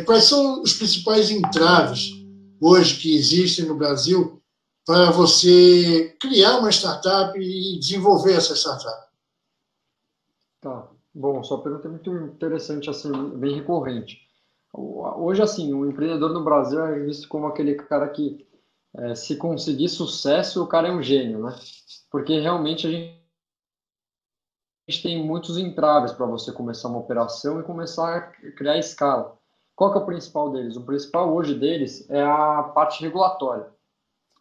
quais são os principais entraves hoje que existem no Brasil para você criar uma startup e desenvolver essa startup? Tá. Bom, sua pergunta é muito interessante, assim, bem recorrente. Hoje, assim, o empreendedor no Brasil é visto como aquele cara que, se conseguir sucesso, o cara é um gênio, né? Porque realmente a gente tem muitos entraves para você começar uma operação e começar a criar escala. Qual que é o principal deles? O principal hoje deles é a parte regulatória,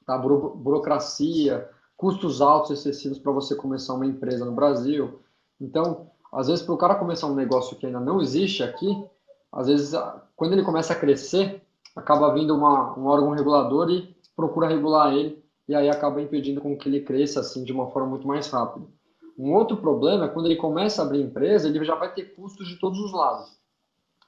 tá? Burocracia, custos altos excessivos para você começar uma empresa no Brasil. Então, às vezes, para o cara começar um negócio que ainda não existe aqui, às vezes, quando ele começa a crescer, acaba vindo um órgão regulador e procura regular ele, e aí acaba impedindo com que ele cresça assim de uma forma muito mais rápida. Um outro problema é quando ele começa a abrir empresa, ele já vai ter custos de todos os lados.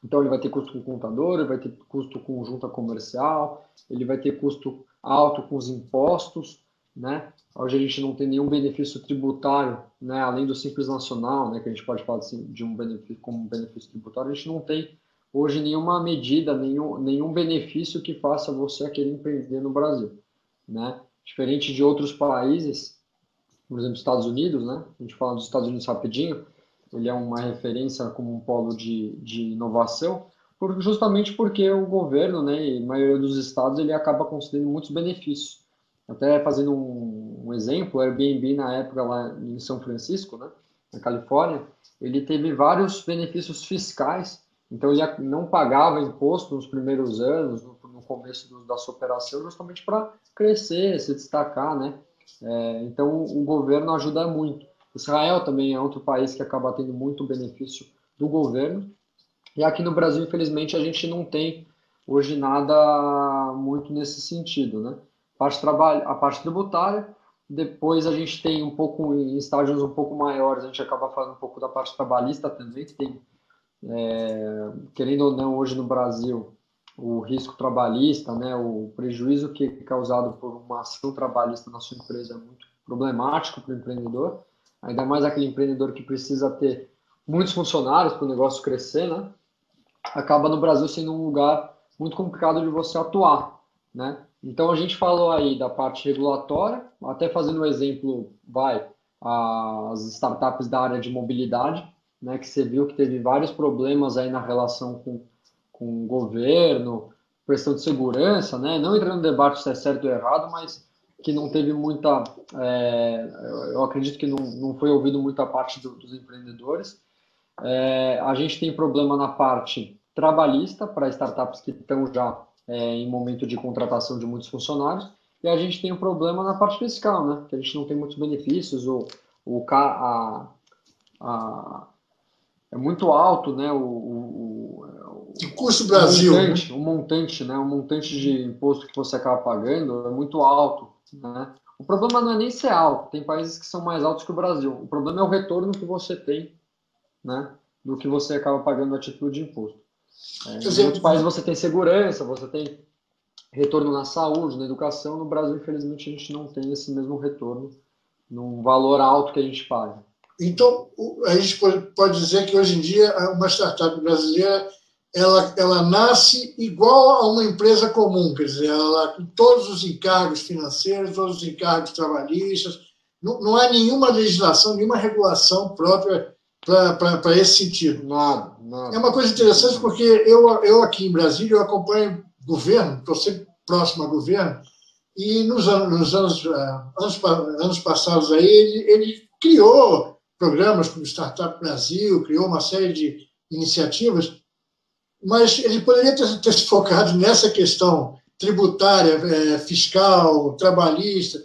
Então, ele vai ter custo com contador, ele vai ter custo com junta comercial, ele vai ter custo alto com os impostos, né? Hoje a gente não tem nenhum benefício tributário, né? Além do Simples Nacional, né? Que a gente pode falar assim, de um benefício como um benefício tributário, a gente não tem hoje nenhuma medida, nenhum benefício que faça você querer empreender no Brasil, né? Diferente de outros países, por exemplo, Estados Unidos, né? A gente fala dos Estados Unidos rapidinho, ele é uma referência como um polo de inovação, justamente porque o governo, né, e a maioria dos estados, ele acaba concedendo muitos benefícios. Até fazendo um exemplo, o Airbnb na época lá em São Francisco, né, na Califórnia, ele teve vários benefícios fiscais, então ele não pagava imposto nos primeiros anos, no começo da sua operação, justamente para crescer, se destacar, né? Então, o governo ajuda muito. Israel também é outro país que acaba tendo muito benefício do governo. E aqui no Brasil, infelizmente, a gente não tem hoje nada muito nesse sentido, né? A parte tributária, depois a gente tem um pouco, em estágios um pouco maiores, a gente acaba falando um pouco da parte trabalhista também, que tem, querendo ou não, hoje no Brasil, o risco trabalhista, né, o prejuízo que é causado por uma ação trabalhista na sua empresa é muito problemático para o empreendedor, ainda mais aquele empreendedor que precisa ter muitos funcionários para o negócio crescer, né? Acaba no Brasil sendo um lugar muito complicado de você atuar, né? Então a gente falou aí da parte regulatória, até fazendo um exemplo, as startups da área de mobilidade, né, que você viu que teve vários problemas aí na relação com o governo, questão de segurança, né? Não entrando no debate se é certo ou errado, mas que não teve muita, é, eu acredito que não foi ouvido muita parte dos empreendedores. A gente tem problema na parte trabalhista para startups que estão já em momento de contratação de muitos funcionários, e a gente tem um problema na parte fiscal, né? Que a gente não tem muitos benefícios, a, é muito alto, né? O custo Brasil, né? O montante, né? O montante de imposto que você acaba pagando é muito alto, né? O problema não é nem ser alto, tem países que são mais altos que o Brasil. O problema é o retorno que você tem, né, do que você acaba pagando a título de imposto. Quer Em outros dizer, países você tem segurança, você tem retorno na saúde, na educação. No Brasil, infelizmente, a gente não tem esse mesmo retorno num valor alto que a gente paga. então, a gente pode dizer que hoje em dia uma startup brasileira ela nasce igual a uma empresa comum, quer dizer, ela com todos os encargos financeiros, todos os encargos trabalhistas, não há nenhuma legislação, nenhuma regulação própria para esse sentido. Nada, É nada. uma coisa interessante porque eu aqui em Brasília eu acompanho governo, estou sempre próximo ao governo, e anos passados aí ele criou programas como Startup Brasil, criou uma série de iniciativas, mas ele poderia ter se focado nessa questão tributária, fiscal, trabalhista,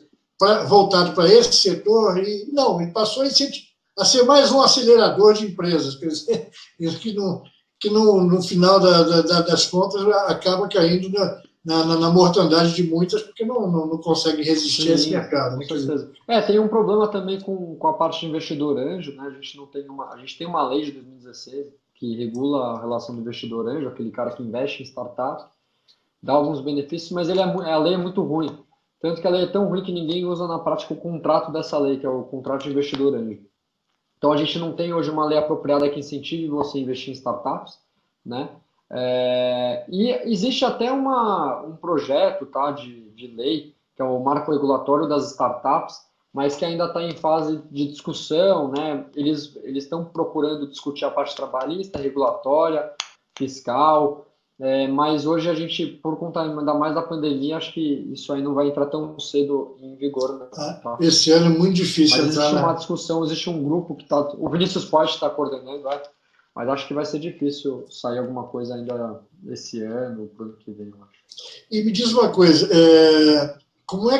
voltado para esse setor, e não, ele passou a ser mais um acelerador de empresas, quer dizer, no final das contas acaba caindo na mortandade de muitas, porque não consegue resistir a esse Sim, mercado. com Né? Quer dizer, certeza. Tem um problema também com a parte de investidor anjo, né? A gente não tem a gente tem uma lei de 2016 que regula a relação do investidor anjo, aquele cara que investe em startup, dá alguns benefícios, mas a lei é muito ruim. Tanto que a lei é tão ruim que ninguém usa na prática o contrato dessa lei, que é o contrato de investidor anjo. Então a gente não tem hoje uma lei apropriada que incentive você a investir em startups, né? E existe até um projeto, tá, de lei, que é o Marco Regulatório das Startups, mas que ainda está em fase de discussão, né? Eles estão procurando discutir a parte trabalhista, regulatória, fiscal, mas hoje a gente, por conta ainda mais da pandemia, acho que isso aí não vai entrar tão cedo em vigor, não, tá? Esse ano é muito difícil Mas entrar existe uma discussão, existe um grupo que está... O Vinícius pode estar coordenando, mas acho que vai ser difícil sair alguma coisa ainda esse ano, pro ano que vem, eu acho. E me diz uma coisa, como é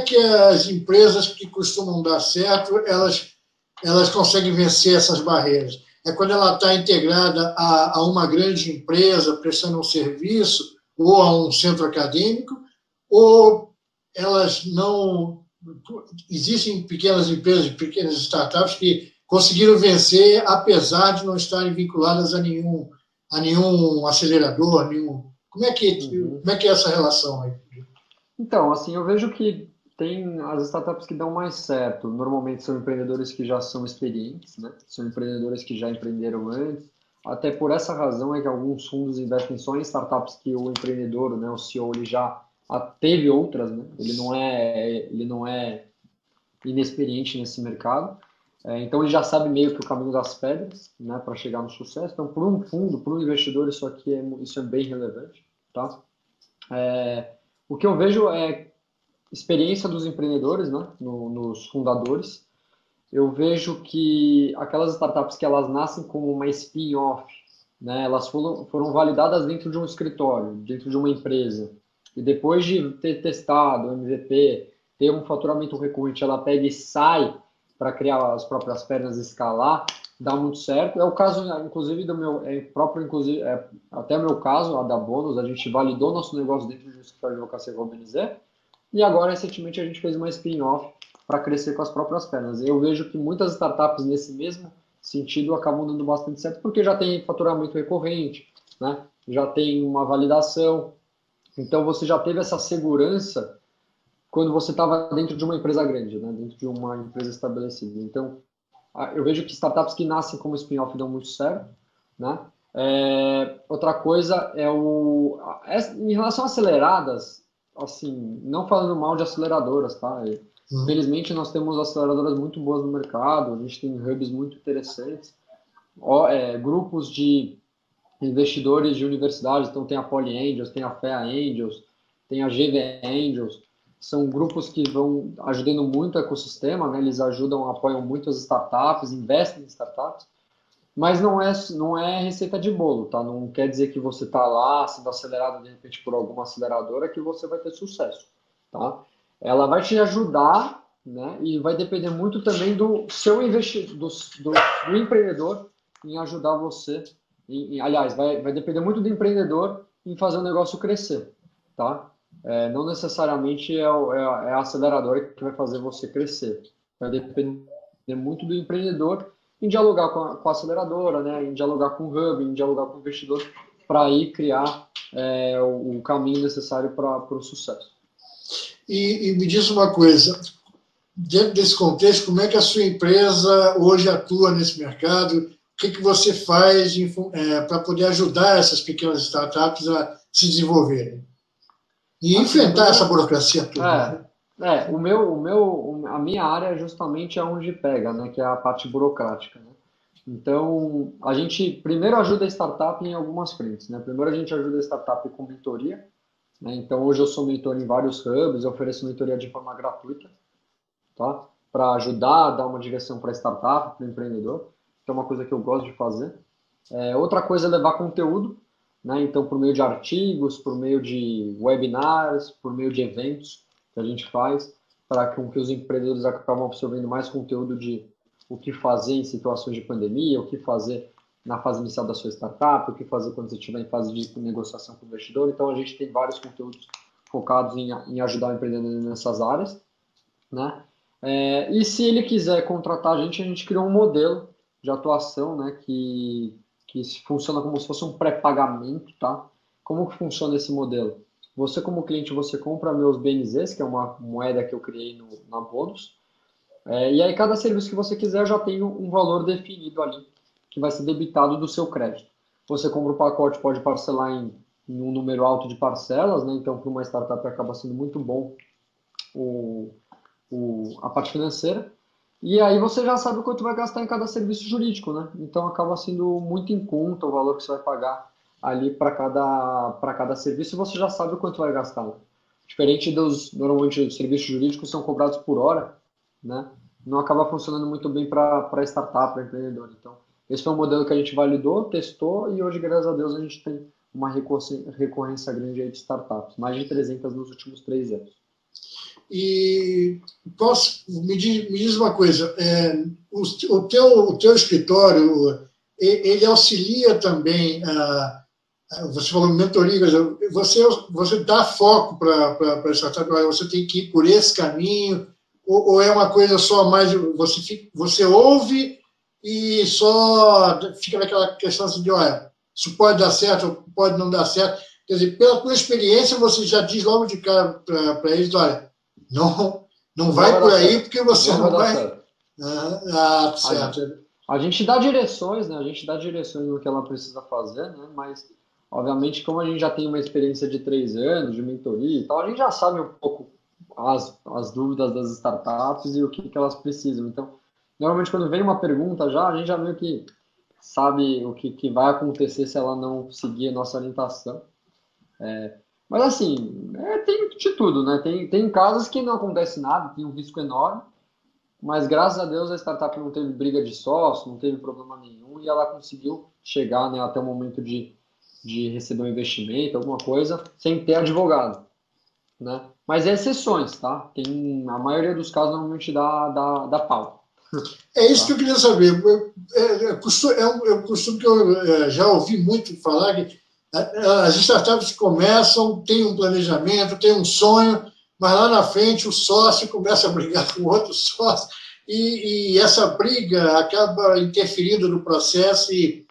que as empresas que costumam dar certo, elas conseguem vencer essas barreiras? É quando ela está integrada a uma grande empresa prestando um serviço ou a um centro acadêmico, ou elas não... Existem pequenas empresas, pequenas startups que conseguiram vencer apesar de não estarem vinculadas a nenhum acelerador, nenhum... Como é que é essa relação aí? Então, assim, eu vejo que tem as startups que dão mais certo. Normalmente são empreendedores que já são experientes, né? São empreendedores que já empreenderam antes. Até por essa razão é que alguns fundos investem só em startups que o empreendedor, né, o CEO, ele já teve outras, né? Ele não é inexperiente nesse mercado. Então ele já sabe meio que o caminho das pedras, né, para chegar no sucesso. Então, para um fundo, para um investidor, isso é bem relevante, tá? O que eu vejo é experiência dos empreendedores, né, nos fundadores. Eu vejo que aquelas startups que elas nascem como uma spin-off, né, elas foram validadas dentro de um escritório, dentro de uma empresa, e depois de ter testado o MVP, ter um faturamento recorrente, ela pega e sai para criar as próprias pernas e escalar, dá muito certo. É o caso, inclusive, do meu próprio, inclusive, até o meu caso, a da Bônus, a gente validou nosso negócio dentro de um escritório de advocacia Robinizé, e agora, recentemente, a gente fez uma spin-off para crescer com as próprias pernas. Eu vejo que muitas startups nesse mesmo sentido acabam dando bastante certo, porque já tem faturamento recorrente, né? Já tem uma validação, então você já teve essa segurança quando você estava dentro de uma empresa grande, né? Dentro de uma empresa estabelecida. Então, eu vejo que startups que nascem como spin-off dão muito certo, né? Outra coisa em relação a aceleradas, assim, não falando mal de aceleradoras, tá? Felizmente nós temos aceleradoras muito boas no mercado, a gente tem hubs muito interessantes, grupos de investidores de universidades, então tem a Poly Angels, tem a FEA Angels, tem a GV Angels, são grupos que vão ajudando muito o ecossistema, né? Eles ajudam, apoiam muito as startups, investem em startups, mas não é receita de bolo, tá? Não quer dizer que você está lá sendo acelerado de repente por alguma aceleradora que você vai ter sucesso, tá? Ela vai te ajudar, né? E vai depender muito também do seu investidor, do empreendedor em ajudar você. Aliás, vai depender muito do empreendedor em fazer o negócio crescer, tá? Não necessariamente é a aceleradora que vai fazer você crescer. Vai depender muito do empreendedor em dialogar com a aceleradora, né? Em dialogar com o hub, em dialogar com o investidor, para aí criar o caminho necessário para o sucesso. E me diz uma coisa, dentro desse contexto, como é que a sua empresa hoje atua nesse mercado? O que você faz para poder ajudar essas pequenas startups a se desenvolverem? E enfrentar essa burocracia toda. A minha área justamente é onde pega, né, que é a parte burocrática, né? Então, a gente primeiro ajuda a startup em algumas frentes, né? Primeiro a gente ajuda a startup com mentoria, né? Então, hoje eu sou mentor em vários hubs, eu ofereço mentoria de forma gratuita, tá? Para ajudar a dar uma direção para a startup, para o empreendedor, que é uma coisa que eu gosto de fazer. Outra coisa é levar conteúdo, né? Então, por meio de artigos, por meio de webinars, por meio de eventos que a gente faz, para que os empreendedores acabam absorvendo mais conteúdo de o que fazer em situações de pandemia, o que fazer na fase inicial da sua startup, o que fazer quando você estiver em fase de negociação com o investidor. Então, a gente tem vários conteúdos focados em ajudar o empreendedor nessas áreas, né? E se ele quiser contratar a gente criou um modelo de atuação, né, que funciona como se fosse um pré-pagamento, tá? Como que funciona esse modelo? Você, como cliente, você compra meus BNZs, que é uma moeda que eu criei na Bônus, e aí cada serviço que você quiser já tem um valor definido ali, que vai ser debitado do seu crédito. Você compra o pacote, pode parcelar em em um número alto de parcelas, né? Então, para uma startup acaba sendo muito bom a parte financeira. E aí você já sabe o quanto vai gastar em cada serviço jurídico, né? Então acaba sendo muito em conta o valor que você vai pagar ali para cada serviço, você já sabe o quanto vai gastar, né? Diferente normalmente os serviços jurídicos são cobrados por hora, né? Não acaba funcionando muito bem para startup, para empreendedor. Então, esse foi um modelo que a gente validou, testou e hoje, graças a Deus, a gente tem uma recorrência grande aí de startups, mais de 300 nos últimos 3 anos. E me diz uma coisa, o teu escritório, ele auxilia também, você falou mentoria, você dá foco para a startup, você tem que ir por esse caminho, ou é uma coisa só mais, você ouve e só fica naquela questão assim de, olha, isso pode dar certo, ou pode não dar certo. Quer dizer, pela tua experiência, você já diz logo de cara para eles, olha, não vai por aí, certo. Porque você não vai. Certo. Certo. A gente dá direções, né? A gente dá direções no que ela precisa fazer, né? Mas, obviamente, como a gente já tem uma experiência de 3 anos de mentoria e tal, a gente já sabe um pouco as dúvidas das startups e o que elas precisam. Então, normalmente, quando vem uma pergunta a gente já meio que sabe o que vai acontecer se ela não seguir a nossa orientação. Mas assim, tem de tudo, né? Tem casos que não acontece nada, tem um risco enorme, mas graças a Deus a startup não teve briga de sócio, não teve problema nenhum e ela conseguiu chegar, né, até o momento de receber um investimento, alguma coisa, sem ter advogado, né? Mas é exceções, tá? A maioria dos casos normalmente dá pau. É isso que eu queria saber. É um costume que eu já ouvi muito falar, que as startups começam, tem um planejamento, tem um sonho, mas lá na frente o sócio começa a brigar com o outro sócio e essa briga acaba interferindo no processo e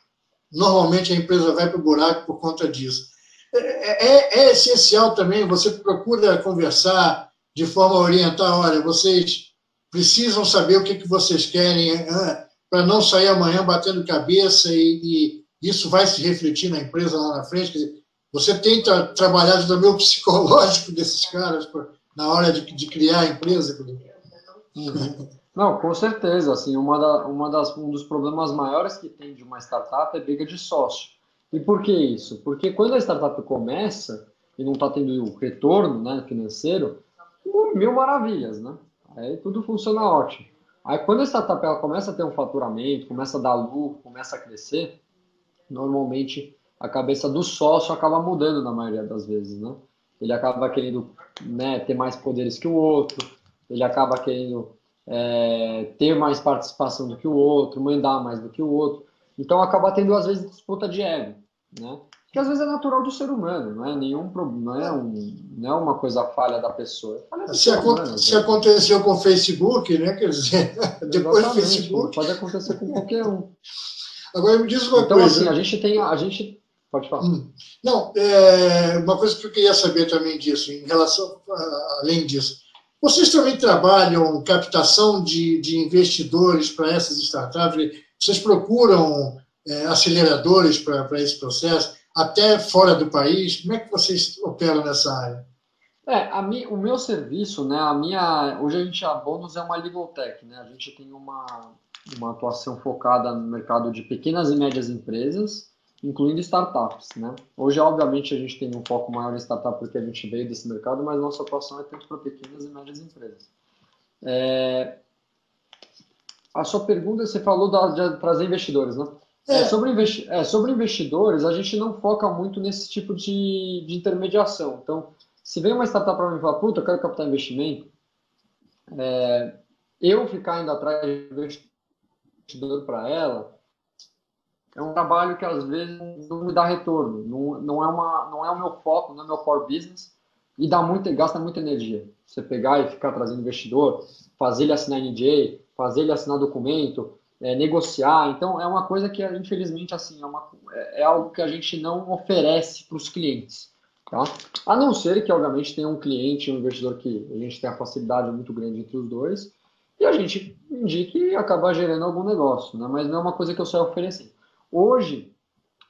normalmente a empresa vai para o buraco por conta disso. É essencial também, você procura conversar de forma a orientar, olha, vocês precisam saber o que vocês querem para não sair amanhã batendo cabeça e isso vai se refletir na empresa lá na frente. Quer dizer, você tenta trabalhar também o psicológico desses caras na hora de criar a empresa. Uhum. Não, com certeza. Assim, um dos problemas maiores que tem de uma startup é briga de sócio. E por que isso? Porque quando a startup começa e não está tendo retorno, né, financeiro, mil maravilhas, né? Aí tudo funciona ótimo. Aí quando a startup ela começa a ter um faturamento, começa a dar lucro, começa a crescer, normalmente a cabeça do sócio acaba mudando na maioria das vezes, né? Ele acaba querendo, né, ter mais poderes que o outro, ele acaba querendo ter mais participação do que o outro, mandar mais do que o outro. Então acaba tendo às vezes disputa de ego, né? Que às vezes é natural do ser humano, não é nenhum problema, não é uma coisa falha da pessoa. Se aconteceu com o Facebook, né? Quer dizer, depois do Facebook. Pode acontecer com qualquer um. Agora me diz uma então, coisa. Então, assim, a gente pode falar. Não, uma coisa que eu queria saber também disso, em relação, além disso. Vocês também trabalham captação de investidores para essas startups? Vocês procuram aceleradores para esse processo, até fora do país? Como é que vocês operam nessa área? O meu serviço, né, hoje a Bônus é uma legal tech, né? A gente tem uma atuação focada no mercado de pequenas e médias empresas, incluindo startups, né? Hoje, obviamente, a gente tem um foco maior em startup porque a gente veio desse mercado, mas nossa atuação é tanto para pequenas e médias empresas. A sua pergunta, você falou de trazer investidores, né? Sobre investidores, a gente não foca muito nesse tipo de intermediação. Então, se vem uma startup para mim e fala, puta, eu quero captar investimento, eu ficar indo atrás de investidor para ela, é um trabalho que às vezes não me dá retorno, não é o meu foco, não é o meu core business e gasta muita energia. Você pegar e ficar trazendo investidor, fazer ele assinar NDA, fazer ele assinar documento, negociar. Então é uma coisa que infelizmente assim é algo que a gente não oferece para os clientes, tá? A não ser que obviamente tenha um cliente, um investidor que a gente tem a facilidade muito grande entre os dois e a gente indique e acabar gerando algum negócio, né? Mas não é uma coisa que eu saio oferecendo. Hoje,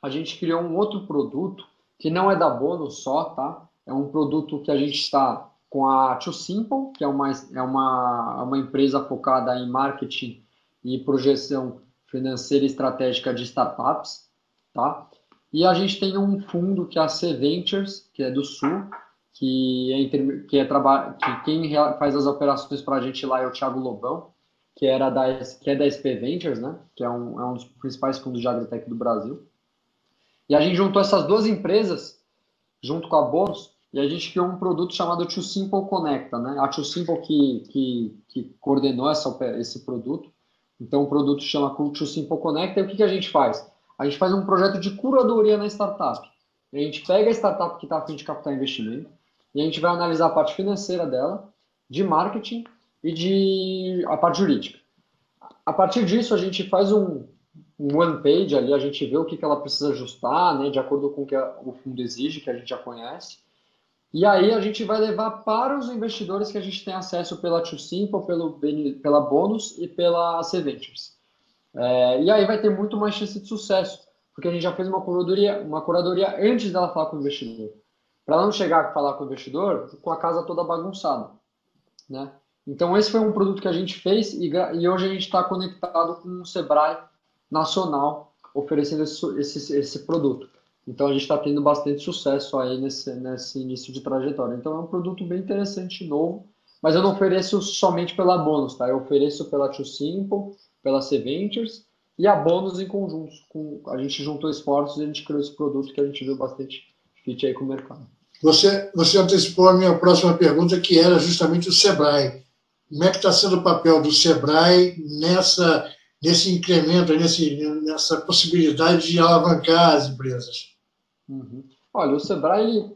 a gente criou um outro produto que não é da Bônus só, tá? É um produto que a gente está com a Too Simple, que é uma empresa focada em marketing e projeção financeira e estratégica de startups, tá? E a gente tem um fundo que é a C Ventures, que é do Sul, que quem faz as operações para a gente lá é o Thiago Lobão, que é da SP Ventures, né? Que é um dos principais fundos de agritech do Brasil. E a gente juntou essas duas empresas junto com a Bônus e a gente criou um produto chamado Too Simple Conecta, né? A Too Simple que coordenou esse produto. Então o produto chama Too Simple Conecta e o que a gente faz? A gente faz um projeto de curadoria na startup. A gente pega a startup que está a fim de captar investimento e a gente vai analisar a parte financeira dela, de marketing e a parte jurídica. A partir disso, a gente faz um one page ali, a gente vê o que ela precisa ajustar, né, de acordo com o que o fundo exige, que a gente já conhece. E aí a gente vai levar para os investidores que a gente tem acesso pela Too Simple, pela Bônus e pela C Ventures. E aí vai ter muito mais chance de sucesso, porque a gente já fez uma curadoria antes dela falar com o investidor. Para ela não chegar a falar com o investidor com a casa toda bagunçada, né? Então esse foi um produto que a gente fez e hoje a gente está conectado com o Sebrae Nacional oferecendo esse produto. Então a gente está tendo bastante sucesso aí nesse início de trajetória. Então é um produto bem interessante, novo, mas eu não ofereço somente pela Bônus, tá? Eu ofereço pela Too Simple, pela C Ventures e a Bônus em conjunto. A gente juntou esforços e a gente criou esse produto que a gente viu bastante fit aí com o mercado. Você antecipou a minha próxima pergunta, que era justamente o Sebrae. Como é que está sendo o papel do Sebrae nesse incremento, nessa possibilidade de alavancar as empresas? Uhum. Olha, o Sebrae,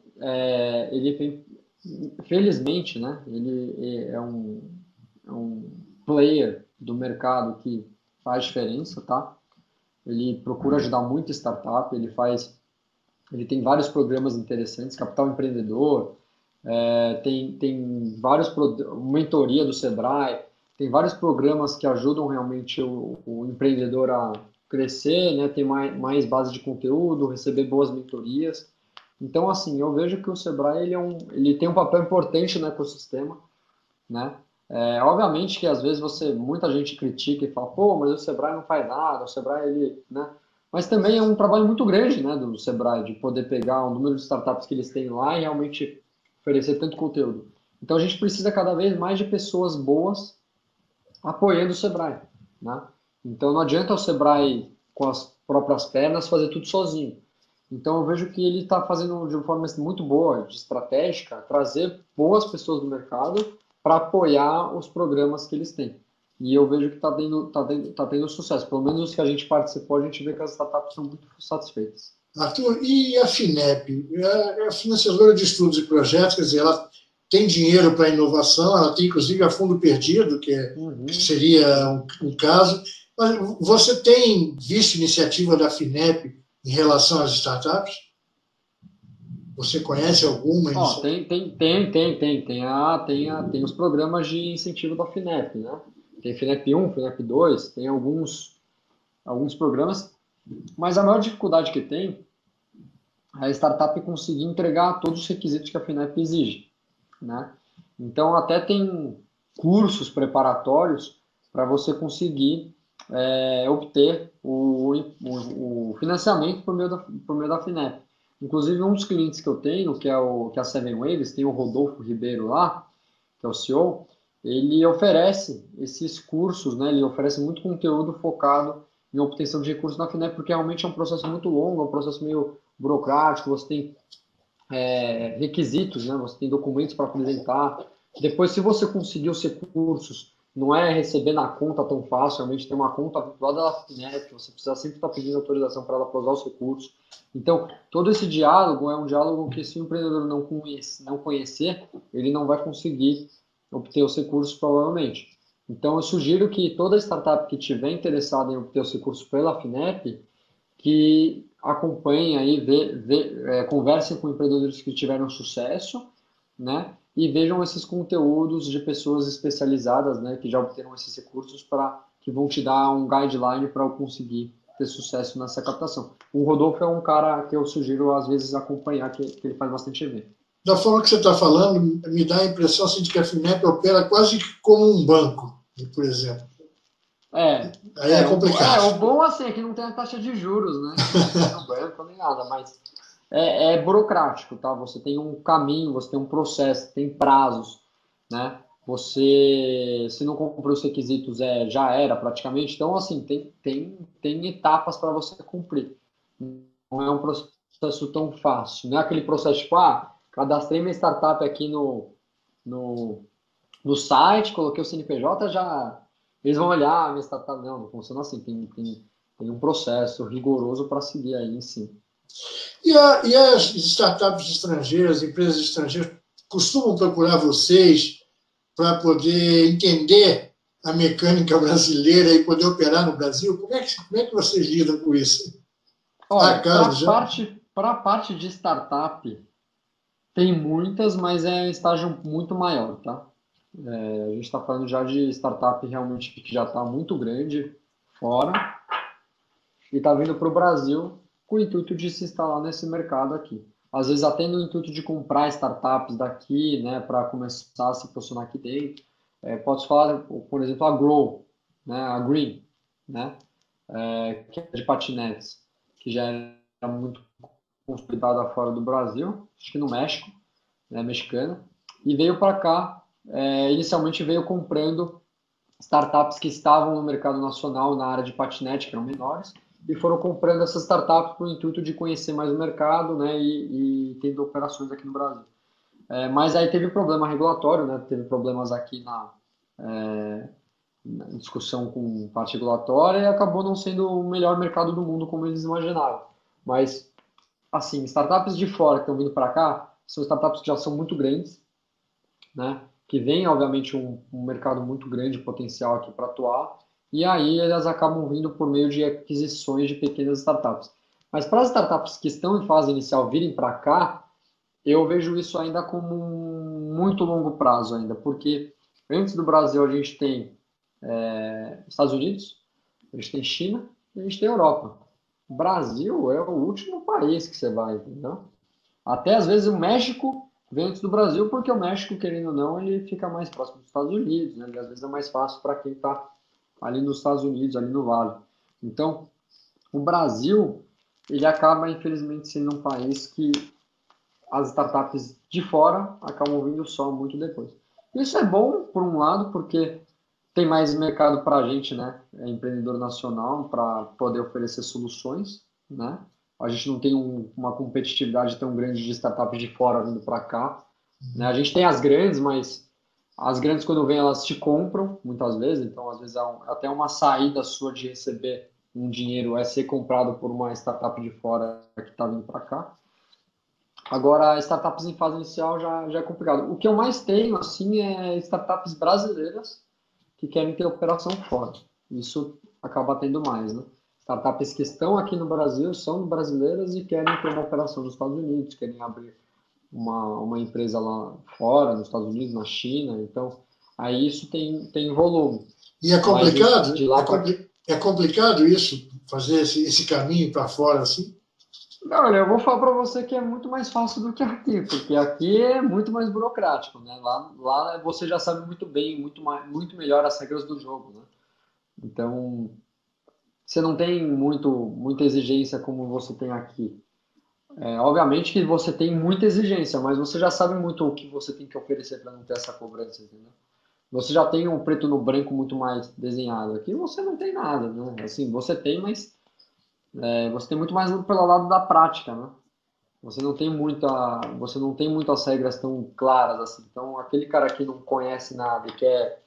ele tem, felizmente, né, ele é um player do mercado que faz diferença, tá? Ele procura ajudar muito startup, ele tem vários programas interessantes, Capital Empreendedor, tem mentoria do Sebrae, tem vários programas que ajudam realmente o empreendedor a crescer, né, ter mais base de conteúdo, receber boas mentorias. Então, assim, eu vejo que o Sebrae ele tem um papel importante no ecossistema, né? Obviamente que às vezes muita gente critica e fala, pô, mas o Sebrae não faz nada, o Sebrae né? Mas também é um trabalho muito grande, né, do Sebrae, de poder pegar o número de startups que eles têm lá e realmente oferecer tanto conteúdo. Então a gente precisa cada vez mais de pessoas boas apoiando o Sebrae, né? Então não adianta o Sebrae com as próprias pernas fazer tudo sozinho. Então eu vejo que ele está fazendo de uma forma muito boa, de estratégica, trazer boas pessoas do mercado para apoiar os programas que eles têm. E eu vejo que tá tendo sucesso. Pelo menos os que a gente participou, a gente vê que as startups são muito satisfeitas. Arthur, e a FINEP? É a financiadora de estudos e projetos, quer dizer, ela tem dinheiro para inovação, ela tem inclusive a fundo perdido, que seria um caso. Mas você tem visto iniciativa da FINEP em relação às startups? Você conhece alguma iniciativa? Tem os programas de incentivo da FINEP, né? Tem FINEP 1, FINEP 2, tem alguns programas, mas a maior dificuldade que tem é a startup conseguir entregar todos os requisitos que a FINEP exige, né? Então, até tem cursos preparatórios para você conseguir obter o financiamento por meio da FINEP. Inclusive, um dos clientes que eu tenho, que é a Seven Waves, tem o Rodolfo Ribeiro lá, que é o CEO, ele oferece esses cursos, né? Ele oferece muito conteúdo focado em obtenção de recursos na FINEP, porque realmente é um processo muito longo, é um processo meio burocrático, você tem requisitos, né? Você tem documentos para apresentar. Depois, se você conseguir os recursos, não é receber na conta tão fácil, realmente tem uma conta vinculada à FINEP, você precisa sempre estar pedindo autorização para ela usar os recursos. Então, todo esse diálogo é um diálogo que, se o empreendedor não conhecer, ele não vai conseguir obter os recursos, provavelmente. Então, eu sugiro que toda startup que estiver interessada em obter os recursos pela FINEP, que acompanhem aí, conversem com empreendedores que tiveram sucesso, né? E vejam esses conteúdos de pessoas especializadas, né, que já obteram esses recursos, que vão te dar um guideline para conseguir ter sucesso nessa captação. O Rodolfo é um cara que eu sugiro, às vezes, acompanhar, que ele faz bastante evento. Da forma que você está falando, me dá a impressão assim, de que a FINEP opera quase como um banco, por exemplo. Aí é complicado. O bom assim, é que não tem a taxa de juros, né? Não tem no banco nem nada, mas é burocrático, tá? Você tem um caminho, você tem um processo, tem prazos, né? Você, se não cumpriu os requisitos, já era praticamente. Então, assim, tem etapas para você cumprir. Não é um processo tão fácil. Não é aquele processo tipo, cadastrei minha startup aqui no site, coloquei o CNPJ, já eles vão olhar a minha startup. Não funciona assim. Tem um processo rigoroso para seguir aí em si. E as startups estrangeiras, empresas estrangeiras, costumam procurar vocês para poder entender a mecânica brasileira e poder operar no Brasil? Como é que vocês lidam com isso? Olha, para a parte de startup, tem muitas, mas é um estágio muito maior, tá? A gente está falando já de startup realmente que já está muito grande fora e está vindo para o Brasil com o intuito de se instalar nesse mercado aqui. Às vezes até no intuito de comprar startups daqui, né, para começar a se posicionar aqui dentro. Posso falar, por exemplo, a Grow, né, a Green, né, que é de patinetes, que já era muito consolidada fora do Brasil, acho que no México, né, mexicana, e veio para cá. Inicialmente veio comprando startups que estavam no mercado nacional na área de patinete, que eram menores, e foram comprando essas startups com o intuito de conhecer mais o mercado, né, e tendo operações aqui no Brasil. Mas aí teve problema regulatório, né, teve problemas aqui na discussão com parte regulatória e acabou não sendo o melhor mercado do mundo como eles imaginavam. Mas, assim, startups de fora que estão vindo para cá são startups que já são muito grandes, né, que vem, obviamente, um mercado muito grande potencial aqui para atuar, e aí elas acabam vindo por meio de aquisições de pequenas startups. Mas para as startups que estão em fase inicial virem para cá, eu vejo isso ainda como um muito longo prazo ainda, porque antes do Brasil a gente tem Estados Unidos, a gente tem China e a gente tem Europa. O Brasil é o último país que você vai, entendeu? Até às vezes o México vem antes do Brasil, porque o México, querendo ou não, ele fica mais próximo dos Estados Unidos, né? E às vezes é mais fácil para quem está ali nos Estados Unidos, ali no Vale. Então, o Brasil, ele acaba, infelizmente, sendo um país que as startups de fora acabam vindo só muito depois. Isso é bom, por um lado, porque tem mais mercado para a gente, né? Empreendedor nacional, para poder oferecer soluções, né? A gente não tem uma competitividade tão grande de startups de fora vindo para cá, né? A gente tem as grandes, mas as grandes, quando vêm, elas te compram, muitas vezes. Então, às vezes, até uma saída sua de receber um dinheiro é ser comprado por uma startup de fora que está vindo para cá. Agora, startups em fase inicial já é complicado. O que eu mais tenho, assim, é startups brasileiras que querem ter operação fora. Isso acaba tendo mais, né? Startups que estão aqui no Brasil são brasileiras e querem ter uma operação nos Estados Unidos, querem abrir uma empresa lá fora, nos Estados Unidos, na China. Então, aí isso tem volume. E é complicado? De lá é complicado isso, fazer esse caminho para fora assim? Olha, eu vou falar para você que é muito mais fácil do que aqui, porque aqui é muito mais burocrático, né? Lá você já sabe muito bem, muito melhor as regras do jogo, né? Então, você não tem muita exigência como você tem aqui. Obviamente que você tem muita exigência, mas você já sabe muito o que você tem que oferecer para não ter essa cobrança, entendeu? Você já tem um preto no branco muito mais desenhado. Aqui você não tem nada, né? Assim, você tem, mas você tem muito mais pelo lado da prática, né? Você não tem muitas regras tão claras assim. Então, aquele cara que não conhece nada e quer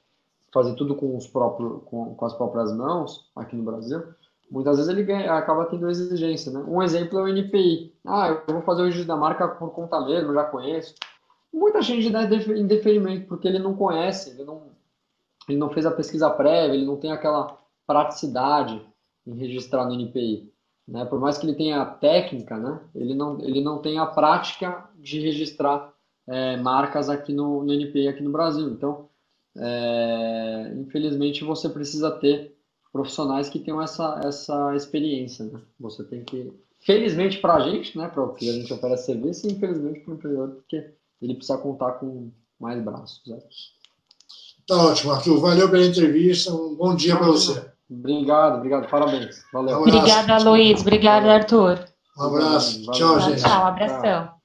fazer tudo com as próprias mãos aqui no Brasil, muitas vezes ele acaba tendo exigência, né? Um exemplo é o NPI. Eu vou fazer o registro da marca por conta mesmo, já conheço. Muita gente dá indeferimento porque ele não conhece, ele não fez a pesquisa prévia, ele não tem aquela praticidade em registrar no NPI. Né? Por mais que ele tenha a técnica, né? Ele não tem a prática de registrar marcas aqui no NPI aqui no Brasil. Então, infelizmente, você precisa ter profissionais que tenham essa experiência, né? Você tem que, felizmente para a gente, né, para o que a gente oferece serviço, e infelizmente para o empreendedor, porque ele precisa contar com mais braços, né? Tá ótimo, Arthur. Valeu pela entrevista. Um bom dia para você. Obrigado, parabéns. Valeu. Obrigada, Luiz. Obrigada, Arthur. Um abraço. Valeu. Tchau, gente. Tchau, abração.